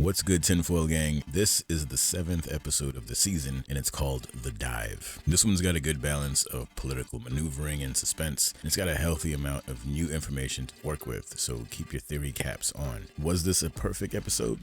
What's good, Tinfoil Gang? This is the 7th episode of the season, and it's called The Dive. This one's got a good balance of political maneuvering and suspense, and it's got a healthy amount of new information to work with, so keep your theory caps on. Was this a perfect episode?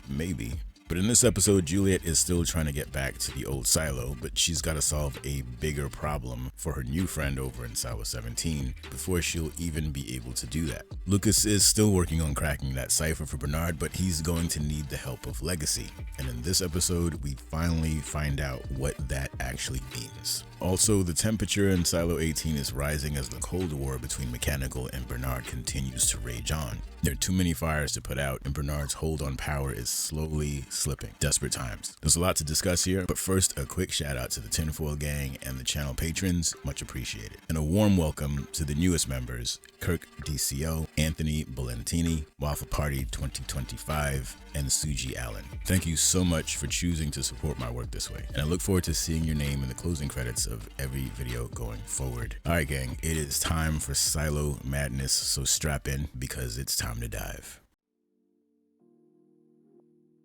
Maybe. But in this episode, Juliet is still trying to get back to the old silo, but she's got to solve a bigger problem for her new friend over in Silo 17 before she'll even be able to do that. Lucas is still working on cracking that cipher for Bernard, but he's going to need the help of Legacy. And in this episode, we finally find out what that actually means. Also, the temperature in Silo 18 is rising as the Cold War between Mechanical and Bernard continues to rage on. There are too many fires to put out, and Bernard's hold on power is slowly slipping. Desperate times. There's a lot to discuss here, but first, a quick shout out to the Tinfoil Gang and the channel patrons, much appreciated. And a warm welcome to the newest members, Kirk DCO, Anthony Valentini, Waffle Party 2025, and Suji Allen. Thank you so much for choosing to support my work this way, and I look forward to seeing your name in the closing credits of every video going forward. Alright gang, it is time for Silo Madness, so strap in because it's time to dive.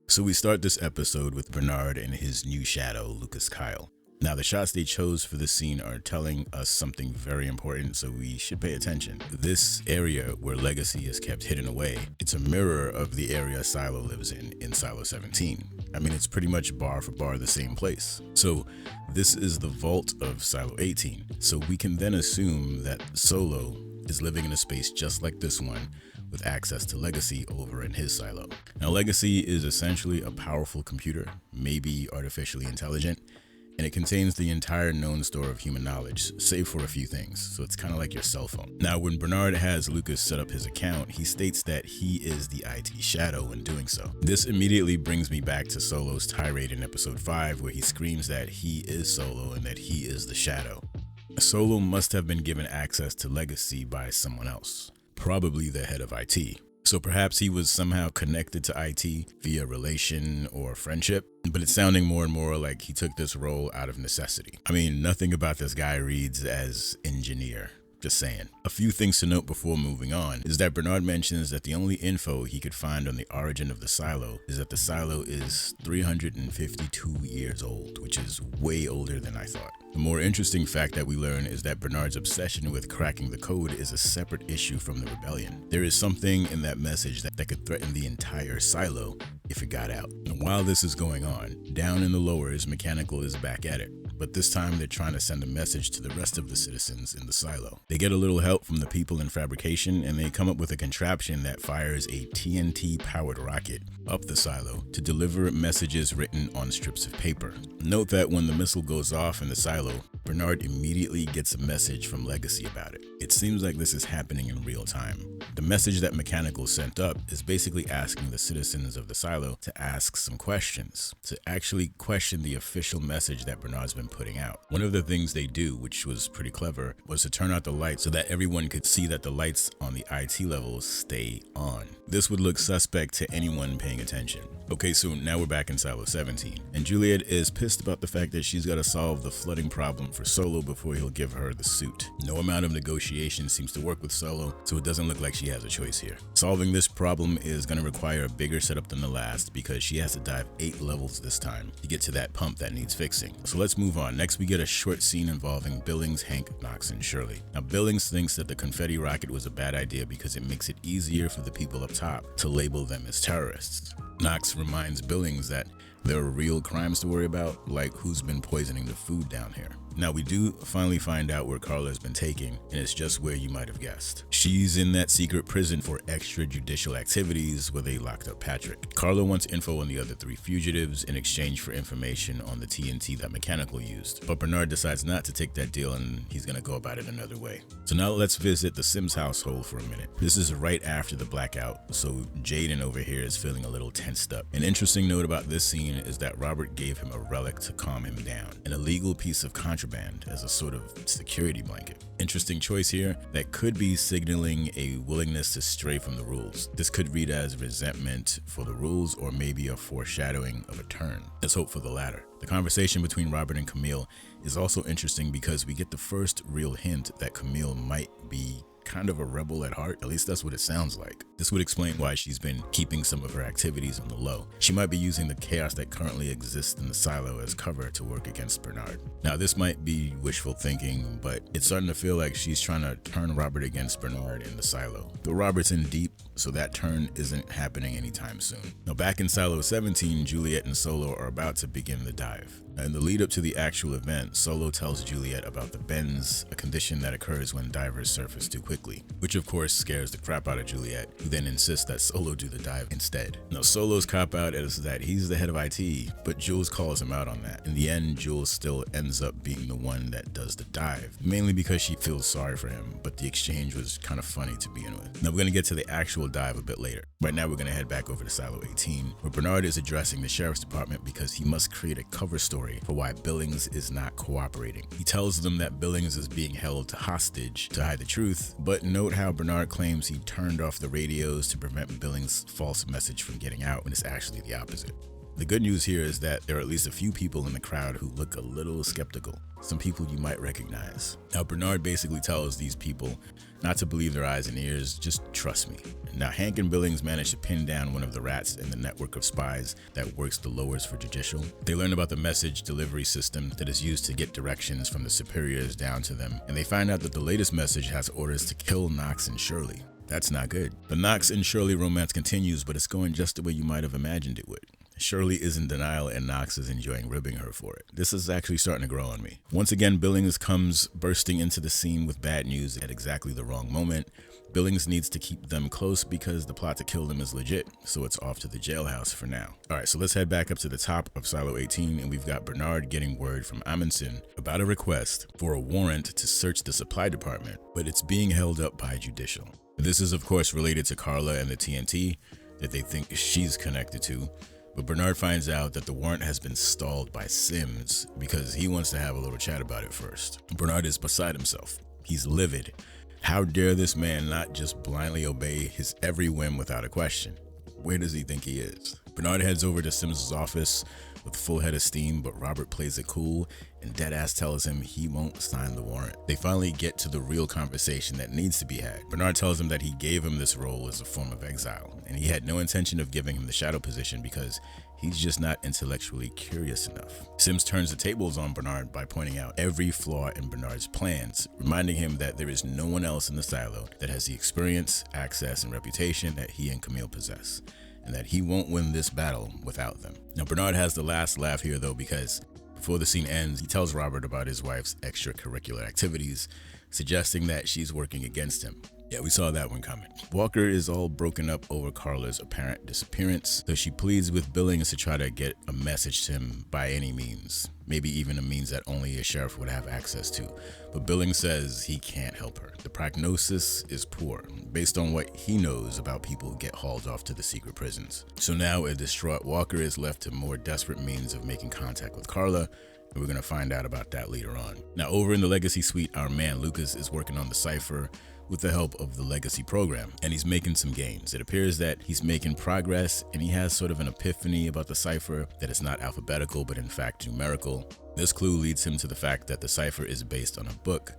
So we start this episode with Bernard and his new shadow, Lucas Kyle. Now the shots they chose for this scene are telling us something very important, so we should pay attention. This area where Legacy is kept hidden away, it's a mirror of the area Silo lives in Silo 17. I mean, it's pretty much bar for bar the same place. So this is the vault of Silo 18. So we can then assume that Solo is living in a space just like this one, with access to Legacy over in his silo. Now Legacy is essentially a powerful computer, maybe artificially intelligent, and it contains the entire known store of human knowledge, save for a few things, so it's kind of like your cell phone. Now, when Bernard has Lucas set up his account, he states that he is the IT Shadow in doing so. This immediately brings me back to Solo's tirade in episode 5, where he screams that he is Solo and that he is the Shadow. Solo must have been given access to Legacy by someone else, probably the head of IT. So perhaps he was somehow connected to IT via relation or friendship, but it's sounding more and more like he took this role out of necessity. I mean, nothing about this guy reads as engineer. Just saying. A few things to note before moving on is that Bernard mentions that the only info he could find on the origin of the silo is that the silo is 352 years old, which is way older than I thought. The more interesting fact that we learn is that Bernard's obsession with cracking the code is a separate issue from the rebellion. There is something in that message that could threaten the entire silo if it got out. And while this is going on, down in the lowers, Mechanical is back at it. But this time they're trying to send a message to the rest of the citizens in the silo. They get a little help from the people in fabrication, and they come up with a contraption that fires a TNT-powered rocket up the silo to deliver messages written on strips of paper. Note that when the missile goes off in the silo, Bernard immediately gets a message from Legacy about it. It seems like this is happening in real time. The message that Mechanical sent up is basically asking the citizens of the silo to ask some questions, to actually question the official message that Bernard's been putting out. One of the things they do, which was pretty clever, was to turn out the lights so that everyone could see that the lights on the IT levels stay on. This would look suspect to anyone paying attention. Okay, so now we're back in Silo 17, and Juliet is pissed about the fact that she's got to solve the flooding problem for Solo before he'll give her the suit. No amount of negotiation seems to work with Solo, so it doesn't look like she has a choice here. Solving this problem is going to require a bigger setup than the last because she has to dive 8 levels this time to get to that pump that needs fixing. So let's move on. Next we get a short scene involving Billings, Hank, Knox, and Shirley. Now Billings thinks that the confetti rocket was a bad idea because it makes it easier for the people up top to label them as terrorists. Knox reminds Billings that there are real crimes to worry about, like who's been poisoning the food down here. Now we do finally find out where Carla's been taken, and it's just where you might have guessed. She's in that secret prison for extrajudicial activities where they locked up Patrick. Carla wants info on the other 3 fugitives in exchange for information on the TNT that Mechanical used. But Bernard decides not to take that deal, and he's gonna go about it another way. So now let's visit the Sims household for a minute. This is right after the blackout, so Jaden over here is feeling a little tensed up. An interesting note about this scene is that Robert gave him a relic to calm him down, an illegal piece of contraband as a sort of security blanket. Interesting choice here that could be signaling a willingness to stray from the rules. This could read as resentment for the rules or maybe a foreshadowing of a turn. Let's hope for the latter. The conversation between Robert and Camille is also interesting because we get the first real hint that Camille might be kind of a rebel at heart. At least that's what it sounds like. This would explain why she's been keeping some of her activities on the low. She might be using the chaos that currently exists in the silo as cover to work against Bernard. Now, this might be wishful thinking, but it's starting to feel like she's trying to turn Robert against Bernard in the silo. But Robert's in deep, so that turn isn't happening anytime soon. Now, back in Silo 17, Juliet and Solo are about to begin the dive. In the lead up to the actual event, Solo tells Juliet about the bends, a condition that occurs when divers surface too quickly, which of course scares the crap out of Juliet, who then insists that Solo do the dive instead. Now, Solo's cop out is that he's the head of IT, but Jules calls him out on that. In the end, Jules still ends up being the one that does the dive, mainly because she feels sorry for him, but the exchange was kind of funny to begin with. Now, we're going to get to the actual dive a bit later. Right now, we're going to head back over to Silo 18, where Bernard is addressing the sheriff's department because he must create a cover story for why Billings is not cooperating. He tells them that Billings is being held hostage to hide the truth, but note how Bernard claims he turned off the radios to prevent Billings' false message from getting out when it's actually the opposite. The good news here is that there are at least a few people in the crowd who look a little skeptical, some people you might recognize. Now, Bernard basically tells these people not to believe their eyes and ears, just trust me. Now, Hank and Billings manage to pin down one of the rats in the network of spies that works the lowers for judicial. They learn about the message delivery system that is used to get directions from the superiors down to them, and they find out that the latest message has orders to kill Knox and Shirley. That's not good. The Knox and Shirley romance continues, but it's going just the way you might have imagined it would. Shirley is in denial and Knox is enjoying ribbing her for it. This is actually starting to grow on me. Once again, Billings comes bursting into the scene with bad news at exactly the wrong moment. Billings needs to keep them close because the plot to kill them is legit, so it's off to the jailhouse for now. Alright, so let's head back up to the top of Silo 18, and we've got Bernard getting word from Amundsen about a request for a warrant to search the supply department, but it's being held up by judicial. This is of course related to Carla and the TNT that they think she's connected to, but Bernard finds out that the warrant has been stalled by Sims because he wants to have a little chat about it first. Bernard is beside himself. He's livid. How dare this man not just blindly obey his every whim without a question? Where does he think he is? Bernard heads over to Sims' office with full head of steam, but Robert plays it cool and deadass tells him he won't sign the warrant. They finally get to the real conversation that needs to be had. Bernard tells him that he gave him this role as a form of exile, and he had no intention of giving him the shadow position because he's just not intellectually curious enough. Sims turns the tables on Bernard by pointing out every flaw in Bernard's plans, reminding him that there is no one else in the silo that has the experience, access, and reputation that he and Camille possess, and that he won't win this battle without them. Now, Bernard has the last laugh here though, because before the scene ends, he tells Robert about his wife's extracurricular activities, suggesting that she's working against him. Yeah, we saw that one coming. Walker is all broken up over Carla's apparent disappearance, so she pleads with Billings to try to get a message to him by any means, maybe even a means that only a sheriff would have access to. But Billings says he can't help her. The prognosis is poor, based on what he knows about people who get hauled off to the secret prisons. So now a distraught Walker is left to more desperate means of making contact with Carla, and we're gonna find out about that later on. Now, over in the Legacy Suite, our man Lucas is working on the cipher with the help of the Legacy program, and he's making some gains. It appears that he's making progress, and he has sort of an epiphany about the cipher, that it's not alphabetical, but in fact numerical. This clue leads him to the fact that the cipher is based on a book,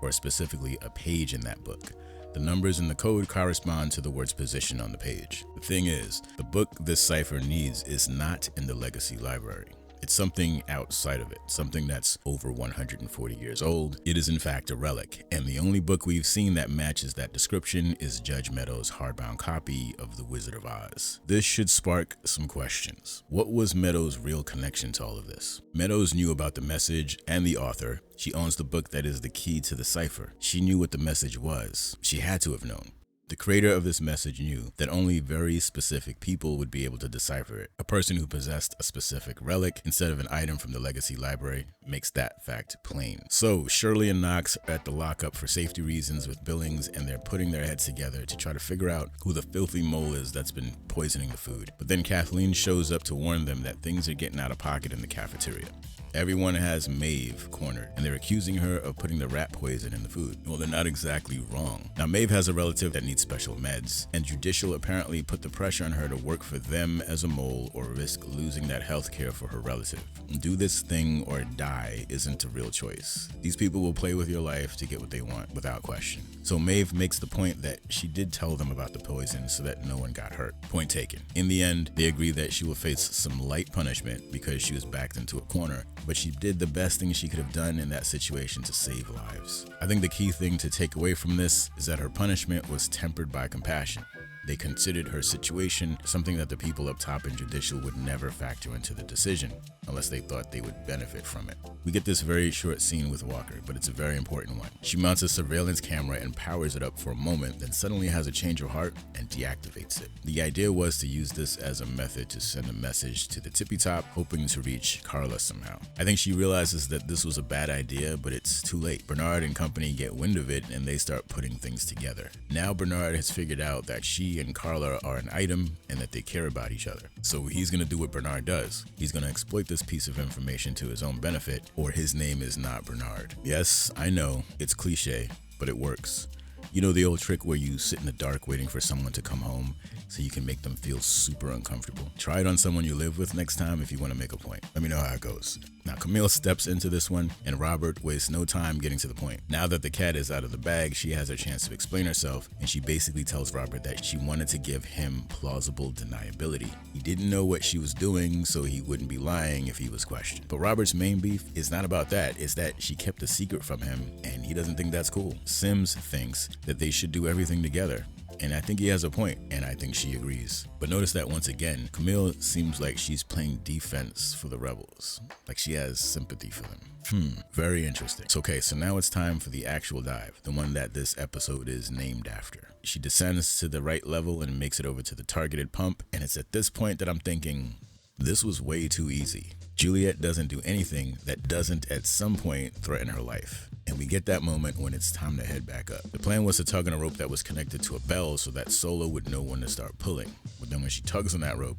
or specifically a page in that book. The numbers in the code correspond to the word's position on the page. The thing is, the book this cipher needs is not in the Legacy library. It's something outside of it, something that's over 140 years old. It is in fact a relic, and the only book we've seen that matches that description is Judge Meadows' hardbound copy of The Wizard of Oz. This should spark some questions. What was Meadows' real connection to all of this? Meadows knew about the message and the author. She owns the book that is the key to the cipher. She knew what the message was. She had to have known. The creator of this message knew that only very specific people would be able to decipher it. A person who possessed a specific relic instead of an item from the Legacy library makes that fact plain. So Shirley and Knox are at the lockup for safety reasons with Billings, and they're putting their heads together to try to figure out who the filthy mole is that's been poisoning the food. But then Kathleen shows up to warn them that things are getting out of pocket in the cafeteria. Everyone has Maeve cornered, and they're accusing her of putting the rat poison in the food. Well, they're not exactly wrong. Now, Maeve has a relative that needs special meds, and Judicial apparently put the pressure on her to work for them as a mole or risk losing that health care for her relative. Do this thing or die isn't a real choice. These people will play with your life to get what they want without question. So Maeve makes the point that she did tell them about the poison so that no one got hurt. Point taken. In the end, they agree that she will face some light punishment because she was backed into a corner, but she did the best thing she could have done in that situation to save lives. I think the key thing to take away from this is that her punishment was tempered by compassion. They considered her situation something that the people up top in Judicial would never factor into the decision, unless they thought they would benefit from it. We get this very short scene with Walker, but it's a very important one. She mounts a surveillance camera and powers it up for a moment, then suddenly has a change of heart and deactivates it. The idea was to use this as a method to send a message to the tippy top, hoping to reach Carla somehow. I think she realizes that this was a bad idea, but it's too late. Bernard and company get wind of it and they start putting things together. Now Bernard has figured out that she and Carla are an item and that they care about each other. So he's gonna do what Bernard does. He's gonna exploit this piece of information to his own benefit, or his name is not Bernard. Yes, I know, it's cliche, but it works. You know the old trick where you sit in the dark waiting for someone to come home so you can make them feel super uncomfortable? Try it on someone you live with next time if you want to make a point. Let me know how it goes. Now Camille steps into this one and Robert wastes no time getting to the point. Now that the cat is out of the bag, she has a chance to explain herself, and she basically tells Robert that she wanted to give him plausible deniability. He didn't know what she was doing, so he wouldn't be lying if he was questioned. But Robert's main beef is not about that, it's that she kept a secret from him and he doesn't think that's cool. Sims thinks that they should do everything together. And I think he has a point, and I think she agrees. But notice that once again, Camille seems like she's playing defense for the rebels. Like she has sympathy for them. Very interesting. Okay, so now it's time for the actual dive, the one that this episode is named after. She descends to the right level and makes it over to the targeted pump, and it's at this point that I'm thinking, this was way too easy. Juliet doesn't do anything that doesn't at some point threaten her life. And we get that moment when it's time to head back up. The plan was to tug on a rope that was connected to a bell so that Solo would know when to start pulling. But then when she tugs on that rope,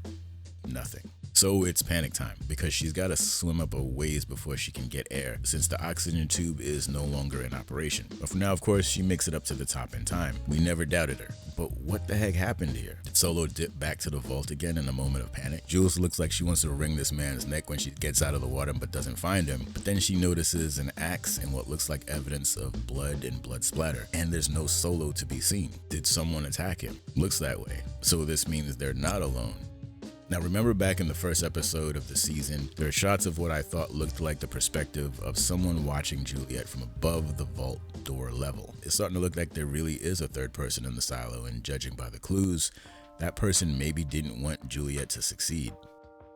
nothing. So it's panic time, because she's got to swim up a ways before she can get air, since the oxygen tube is no longer in operation. But for now, of course, she makes it up to the top in time. We never doubted her. But what the heck happened here? Did Solo dip back to the vault again in a moment of panic? Jules looks like she wants to wring this man's neck when she gets out of the water but doesn't find him. But then she notices an axe and what looks like evidence of blood and blood splatter. And there's no Solo to be seen. Did someone attack him? Looks that way. So this means they're not alone. Now remember back in the first episode of the season, there are shots of what I thought looked like the perspective of someone watching Juliet from above the vault door level. It's starting to look like there really is a third person in the silo, and judging by the clues, that person maybe didn't want Juliet to succeed.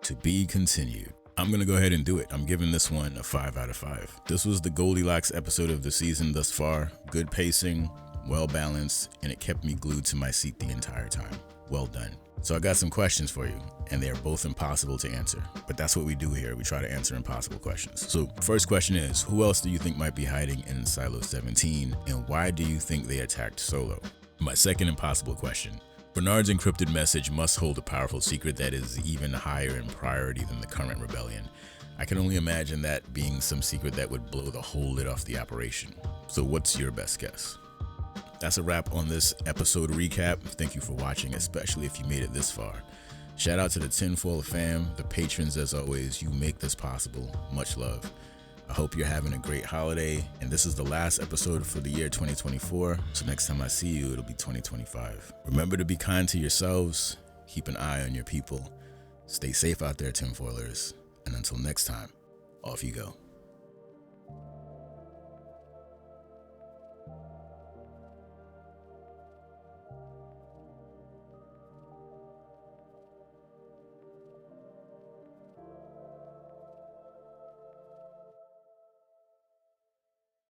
To be continued. I'm gonna go ahead and do it. I'm giving this one a 5 out of 5. This was the Goldilocks episode of the season thus far. Good pacing, well balanced, and it kept me glued to my seat the entire time. Well done. So I got some questions for you, and they are both impossible to answer. But that's what we do here. We try to answer impossible questions. So first question is, who else do you think might be hiding in Silo 17, and why do you think they attacked Solo? My second impossible question. Bernard's encrypted message must hold a powerful secret that is even higher in priority than the current rebellion. I can only imagine that being some secret that would blow the whole lid off the operation. So what's your best guess? That's a wrap on this episode recap. Thank you for watching, especially if you made it this far. Shout out to the Tinfoil fam, the patrons as always. You make this possible. Much love. I hope you're having a great holiday, and this is the last episode for the year 2024. So next time I see you, it'll be 2025. Remember to be kind to yourselves. Keep an eye on your people. Stay safe out there, Tinfoilers. And until next time, off you go.